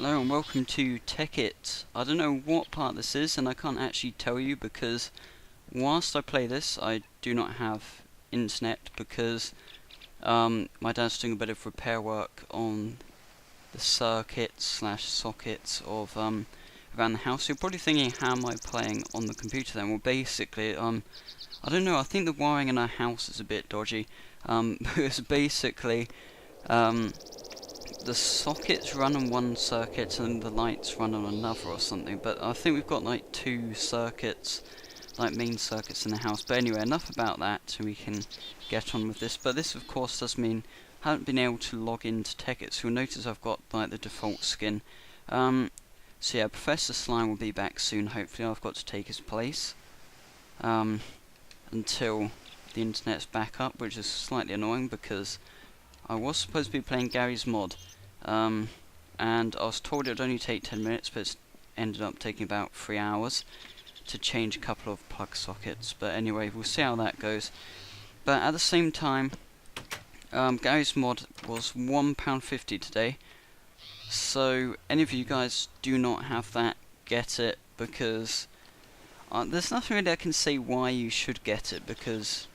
Hello and welcome to Tekkit. I don't know what part this is and I can't actually tell you because whilst I play this I do not have internet because my dad's doing a bit of repair work on the circuits slash sockets of around the house. So you're probably thinking, how am I playing on the computer then? Well, basically I don't know, I think the wiring in our house is a bit dodgy because basically the sockets run on one circuit and the lights run on another or something, but I think we've got like two circuits, like main circuits in the house. But anyway, enough about that, and we can get on with this. But this of course does mean I haven't been able to log into Tekkit, so you'll notice I've got like the default skin. So yeah, Professor Slime will be back soon, hopefully. I've got to take his place until the internet's back up, which is slightly annoying because I was supposed to be playing Gary's mod, and I was told it would only take 10 minutes, but it's ended up taking about 3 hours to change a couple of plug sockets. But anyway, we'll see how that goes. But at the same time, Gary's mod was £1.50 today, so any of you guys do not have that, get it, because there's nothing really I can say why you should get it, because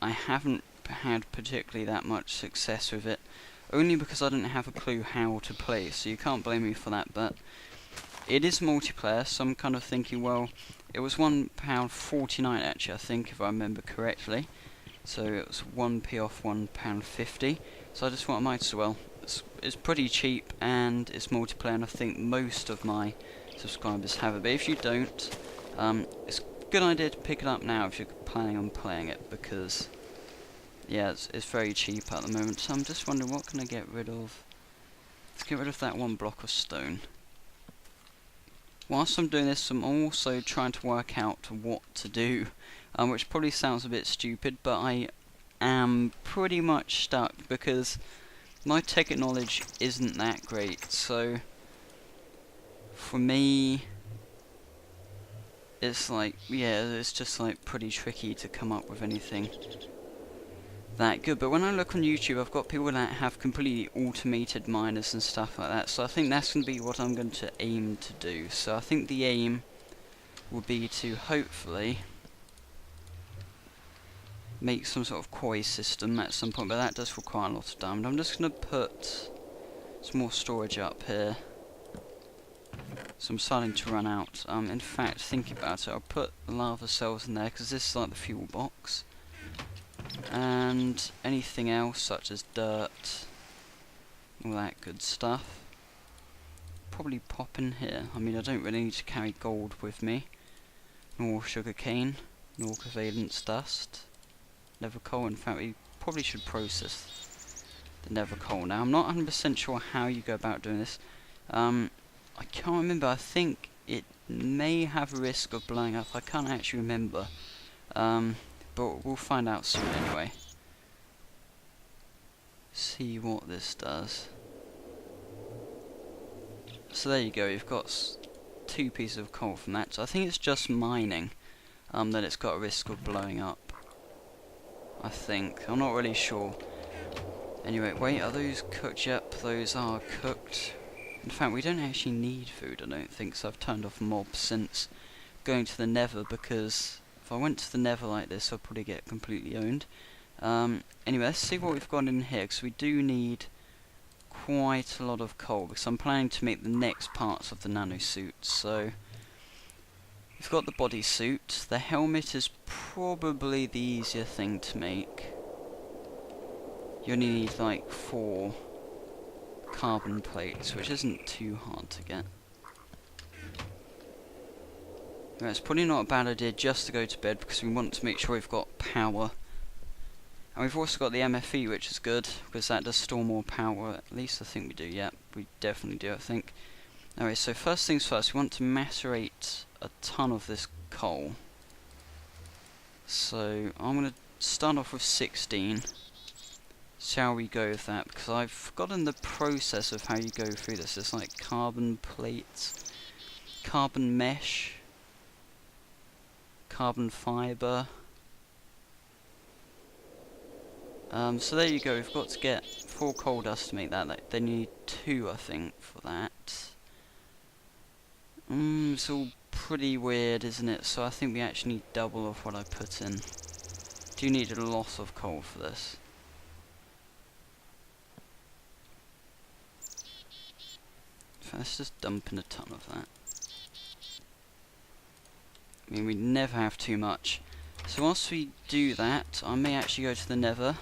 I haven't had particularly that much success with it, only because I didn't have a clue how to play, so you can't blame me for that. But it is multiplayer, so I'm kind of thinking, well, it was £1.49 actually, I think, if I remember correctly, so it was 1p off £1.50, so I just thought I might as well. It's pretty cheap and it's multiplayer, and I think most of my subscribers have it, but if you don't, it's a good idea to pick it up now if you're planning on playing it, because yeah, it's very cheap at the moment. So I'm just wondering, what can I get rid of? Let's get rid of that one block of stone. Whilst I'm doing this, I'm also trying to work out what to do, which probably sounds a bit stupid, but I am pretty much stuck because my Tekkit knowledge isn't that great. So for me, it's like, yeah, it's just like pretty tricky to come up with anything that good. But when I look on YouTube, I've got people that have completely automated miners and stuff like that, so I think that's going to be what I'm going to aim to do. So I think the aim will be to hopefully make some sort of quarry system at some point, but that does require a lot of diamond. I'm just going to put some more storage up here, so I'm starting to run out. In fact, thinking about it, I'll put the lava cells in there because this is like the fuel box. And anything else such as dirt, all that good stuff, probably pop in here. I mean, I don't really need to carry gold with me, nor sugarcane, nor covalence dust, nether coal. In fact, we probably should process the nether coal now. I'm not 100% sure how you go about doing this. I can't remember. I think it may have a risk of blowing up. I can't actually remember. But we'll find out soon anyway. See what this does. So there you go, you've got 2 pieces of coal from that. So I think it's just mining that it's got a risk of blowing up, I think. I'm not really sure. Anyway, wait, are those cooked? Yep, those are cooked. In fact, we don't actually need food, I don't think, so I've turned off mobs since going to the nether, because if I went to the nether like this, I'd probably get completely owned. Anyway, let's see what we've got in here, because we do need quite a lot of coal, because I'm planning to make the next parts of the nano suit. So we've got the bodysuit. The helmet is probably the easier thing to make. You only need like 4 carbon plates, which isn't too hard to get. Right, it's probably not a bad idea just to go to bed, because we want to make sure we've got power. And we've also got the MFE, which is good, because that does store more power. At least I think we do, yeah, we definitely do, I think. Anyway, so first things first, we want to macerate a ton of this coal. So I'm going to start off with 16. See how we go with that, because I've forgotten the process of how you go through this. It's like carbon plates, carbon mesh, carbon fibre. So there you go, we've got to get 4 coal dust to make that. Like, then you need 2, I think, for that. It's all pretty weird, isn't it? So I think we actually need double of what I put in. Do need a lot of coal for this. Let's just dump in a ton of that. I mean, we never have too much. So whilst we do that, I may actually go to the Nether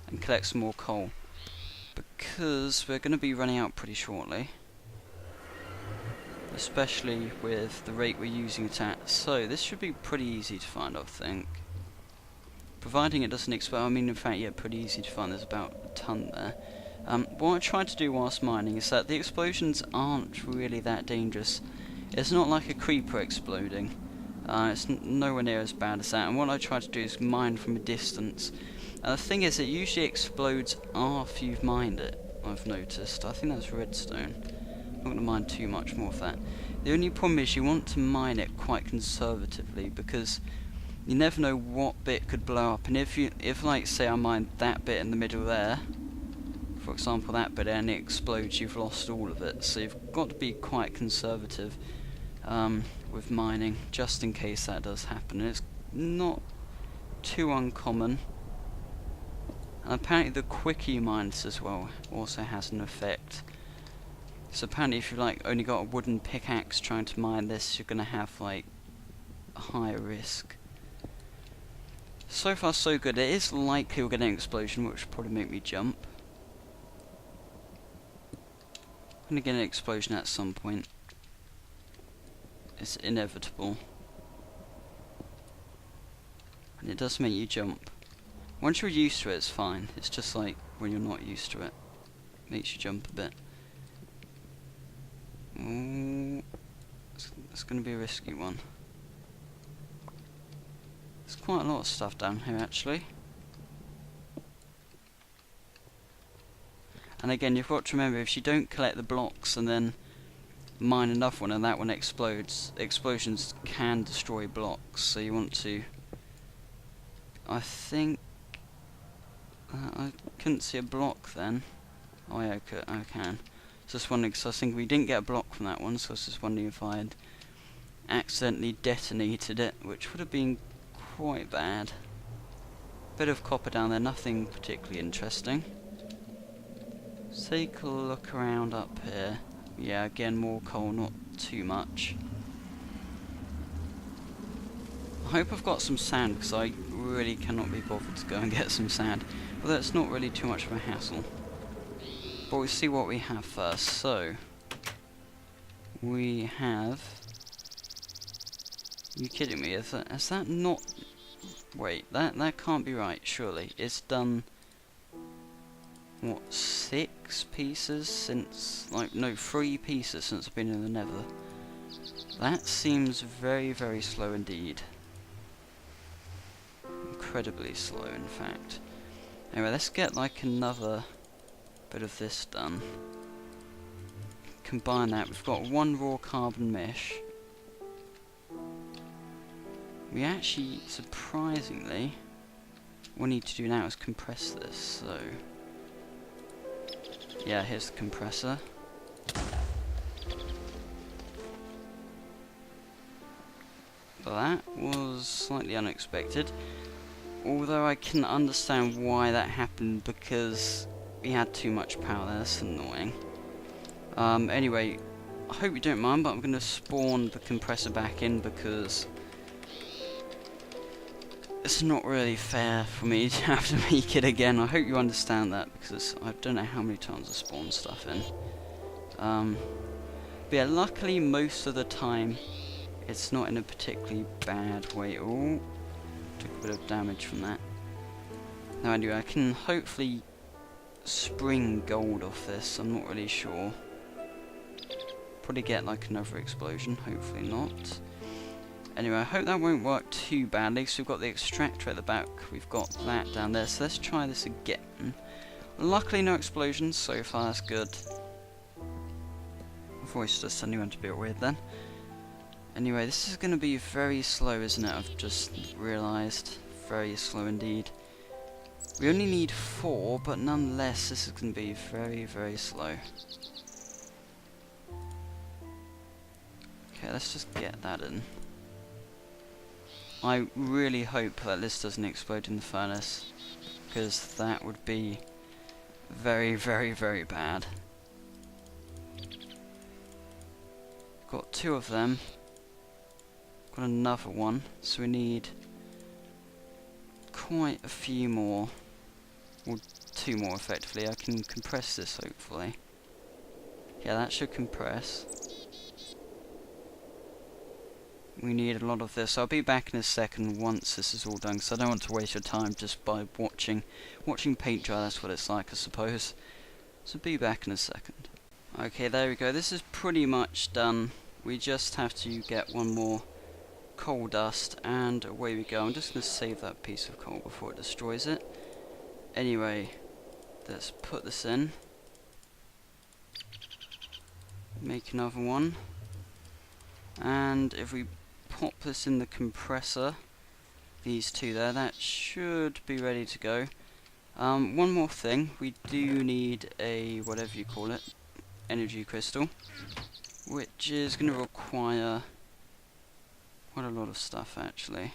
and collect some more coal, because we're going to be running out pretty shortly, especially with the rate we're using it at. So this should be pretty easy to find, I think, providing it doesn't explode. I mean, in fact, yeah, pretty easy to find. There's about a ton there. What I tried to do whilst mining is that the explosions aren't really that dangerous. It's not like a creeper exploding. It's nowhere near as bad as that. And what I try to do is mine from a distance. The thing is, it usually explodes after you've mined it, I've noticed. I think that's redstone. I'm not going to mine too much more of that. The only problem is you want to mine it quite conservatively, because you never know what bit could blow up. And if like, say I mined that bit in the middle there, for example that bit, and it explodes, you've lost all of it. So you've got to be quite conservative with mining, just in case that does happen. And it's not too uncommon. And apparently the quicker you mine this as well also has an effect. So apparently if you've like only got a wooden pickaxe trying to mine this, you're going to have like a higher risk. So far so good. It is likely we'll get an explosion, which will probably make me jump. I'm going to get an explosion at some point. It's inevitable. And it does make you jump. Once you're used to it, it's fine. It's just like when you're not used to it. Makes you jump a bit. Ooh, it's going to be a risky one. There's quite a lot of stuff down here, actually. And again, you've got to remember, if you don't collect the blocks and then mine another one and that one explodes, explosions can destroy blocks. So you want to... I think... I couldn't see a block then. Oh yeah, I can. Just wondering, because I was thinking we didn't get a block from that one, so I was just wondering if I had accidentally detonated it, which would have been quite bad. Bit of copper down there, nothing particularly interesting. Let's take a look around up here. Yeah, again, more coal, not too much. I hope I've got some sand, because I really cannot be bothered to go and get some sand. Although it's not really too much of a hassle. But we'll see what we have first. So, we have... Are you kidding me? Is that not... Wait, that can't be right, surely. It's done... What, 6 pieces since... Like, no, 3 pieces since I've been in the Nether. That seems very, very slow indeed. Incredibly slow, in fact. Anyway, let's get like another bit of this done. Combine that. We've got 1 raw carbon mesh. We actually, surprisingly, what we need to do now is compress this. So, yeah, here's the compressor. That was slightly unexpected. Although I can understand why that happened, because we had too much power there. That's annoying. Anyway, I hope you don't mind, but I'm going to spawn the compressor back in, because it's not really fair for me to have to make it again. I hope you understand that, because I don't know how many times I spawned stuff in. But yeah, luckily most of the time it's not in a particularly bad way. Oh, took a bit of damage from that. Now anyway, I can hopefully spring gold off this. I'm not really sure. Probably get like another explosion, hopefully not. Anyway, I hope that won't work too badly. So we've got the extractor at the back, we've got that down there, so let's try this again. Luckily no explosions so far, that's good. My voice just suddenly went a bit weird then. Anyway, this is going to be very slow, isn't it? I've just realised. Very slow indeed. We only need 4, but nonetheless this is going to be very, very slow. Okay, let's just get that in. I really hope that this doesn't explode in the furnace, because that would be very, very, very bad. Got 2 of them. Got another one, so we need quite a few more. Or 2 more effectively. I can compress this hopefully. Yeah, that should compress. We need a lot of this. I'll be back in a second once this is all done, because I don't want to waste your time just by watching paint dry. That's what it's like, I suppose. So be back in a second. Okay, there we go. This is pretty much done. We just have to get one more coal dust, and away we go. I'm just going to save that piece of coal before it destroys it. Anyway, let's put this in. Make another one. And if we pop this in the compressor, these 2 there, that should be ready to go. One more thing, we do need a, whatever you call it, energy crystal, which is going to require quite a lot of stuff actually.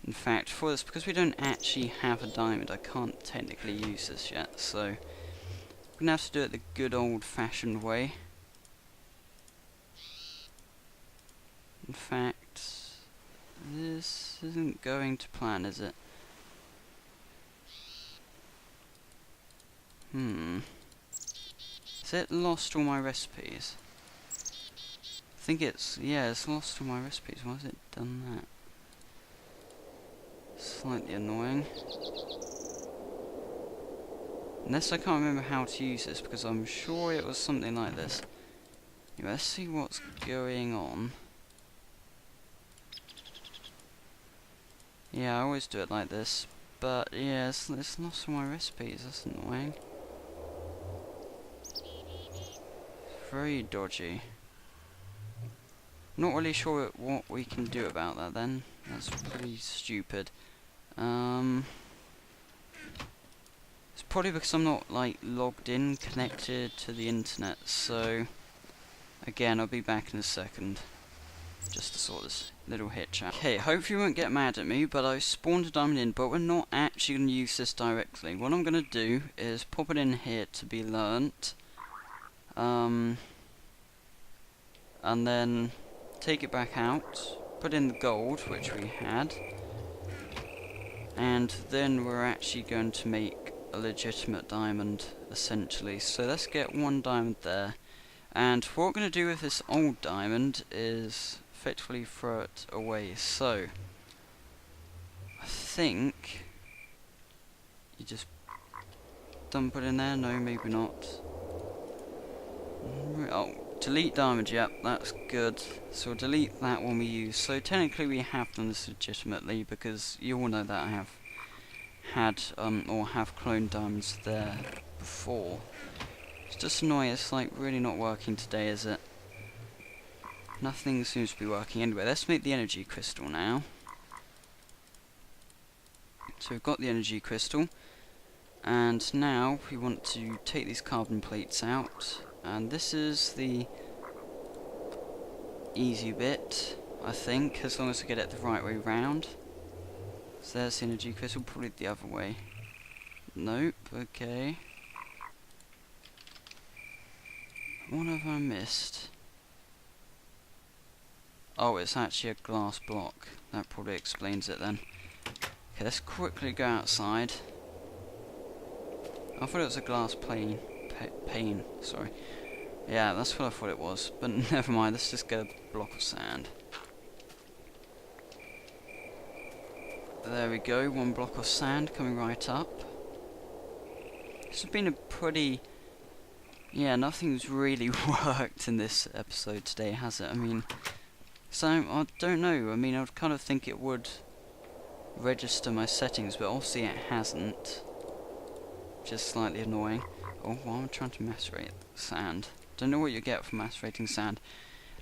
In fact, for this, because we don't actually have a diamond, I can't technically use this yet, so I'm going to have to do it the good old-fashioned way. In fact, this isn't going to plan, is it? Has it lost all my recipes? I think it's, yeah, it's lost all my recipes. Why has it done that? Slightly annoying. Unless I can't remember how to use this, because I'm sure it was something like this. Anyway, let's see what's going on. Yeah, I always do it like this, but yeah, it's lost all my recipes. That's annoying. Very dodgy. Not really sure what we can do about that then. That's pretty stupid. It's probably because I'm not like logged in, connected to the internet, so again, I'll be back in a second just to sort this little hitch out. Okay, hope you won't get mad at me, but I spawned a diamond in, but we're not actually going to use this directly. What I'm going to do is pop it in here to be learnt, and then take it back out, put in the gold, which we had, and then we're actually going to make a legitimate diamond, essentially. So let's get 1 diamond there, and what we're going to do with this old diamond is effectively throw it away. So I think you just dump it in there. No, maybe not. Oh, delete diamond. Yep, that's good. So we'll delete that one we use. So technically we have done this legitimately, because you all know that I have had or have cloned diamonds there before. It's just annoying. It's like really not working today, is it? Nothing seems to be working. Anyway, let's make the energy crystal now. So we've got the energy crystal, and now we want to take these carbon plates out, and this is the easy bit, I think, as long as I get it the right way round. So there's the energy crystal, probably the other way. Nope, okay. What have I missed? Oh, it's actually a glass block. That probably explains it then. Okay, let's quickly go outside. I thought it was a glass pane, sorry. Yeah, that's what I thought it was, but never mind, let's just get a block of sand. There we go, 1 block of sand coming right up. This has been a pretty... yeah, nothing's really worked in this episode today, has it? I mean, so I don't know, I mean, I would kind of think it would register my settings, but obviously it hasn't. Just slightly annoying. Oh, while I'm trying to macerate sand. Don't know what you get from macerating sand.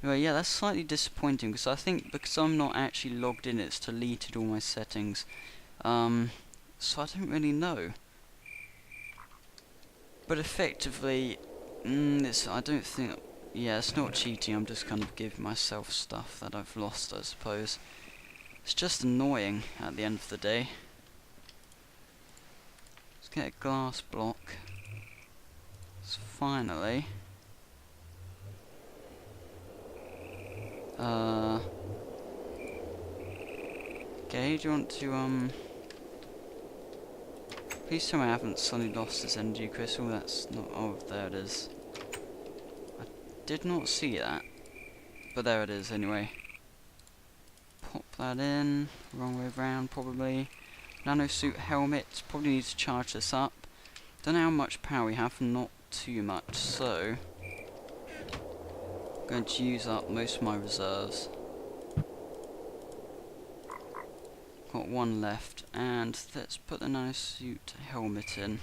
Anyway, yeah, that's slightly disappointing, because I think because I'm not actually logged in, it's deleted all my settings. so I don't really know. But effectively, I don't think, yeah, it's not cheating, I'm just kind of giving myself stuff that I've lost, I suppose. It's just annoying at the end of the day. Let's get a glass block. Let's finally... Okay, do you want to, please tell me I haven't suddenly lost this energy crystal. That's not... Oh, there it is. I did not see that. But there it is anyway. Pop that in. Wrong way round, probably. Nanosuit helmet. Probably need to charge this up. Don't know how much power we have. Not too much. So... I'm going to use up most of my reserves. Got one left, and let's put the nanosuit helmet in.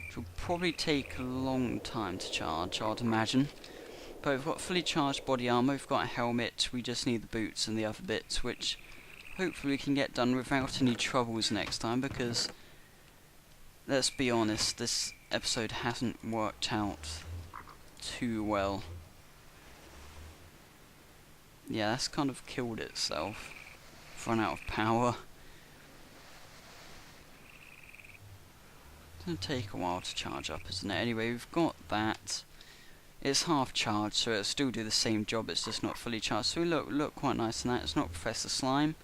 Which will probably take a long time to charge, I'd imagine. But we've got fully charged body armor, we've got a helmet, we just need the boots and the other bits, which hopefully we can get done without any troubles next time, because let's be honest, this episode hasn't worked out too well. Yeah, that's kind of killed itself. Run out of power. It's going to take a while to charge up, isn't it? Anyway, we've got that. It's half charged, so it'll still do the same job, it's just not fully charged. So we look quite nice in that. It's not Professor Slime.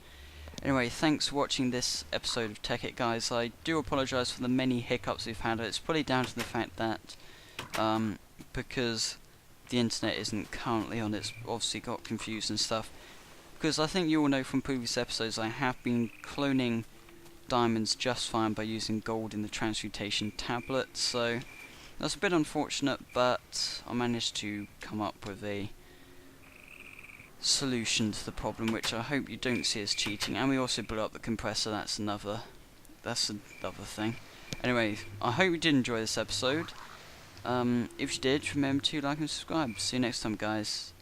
Anyway, thanks for watching this episode of Tekkit, guys. I do apologise for the many hiccups we've had. It's probably down to the fact that because the internet isn't currently on, it's obviously got confused and stuff. Because I think you all know from previous episodes I have been cloning diamonds just fine by using gold in the transmutation tablet, so that's a bit unfortunate, but I managed to come up with a solution to the problem, which I hope you don't see as cheating. And we also blew up the compressor, that's another thing. Anyway, I hope you did enjoy this episode. If you did, remember to like and subscribe. See you next time, guys.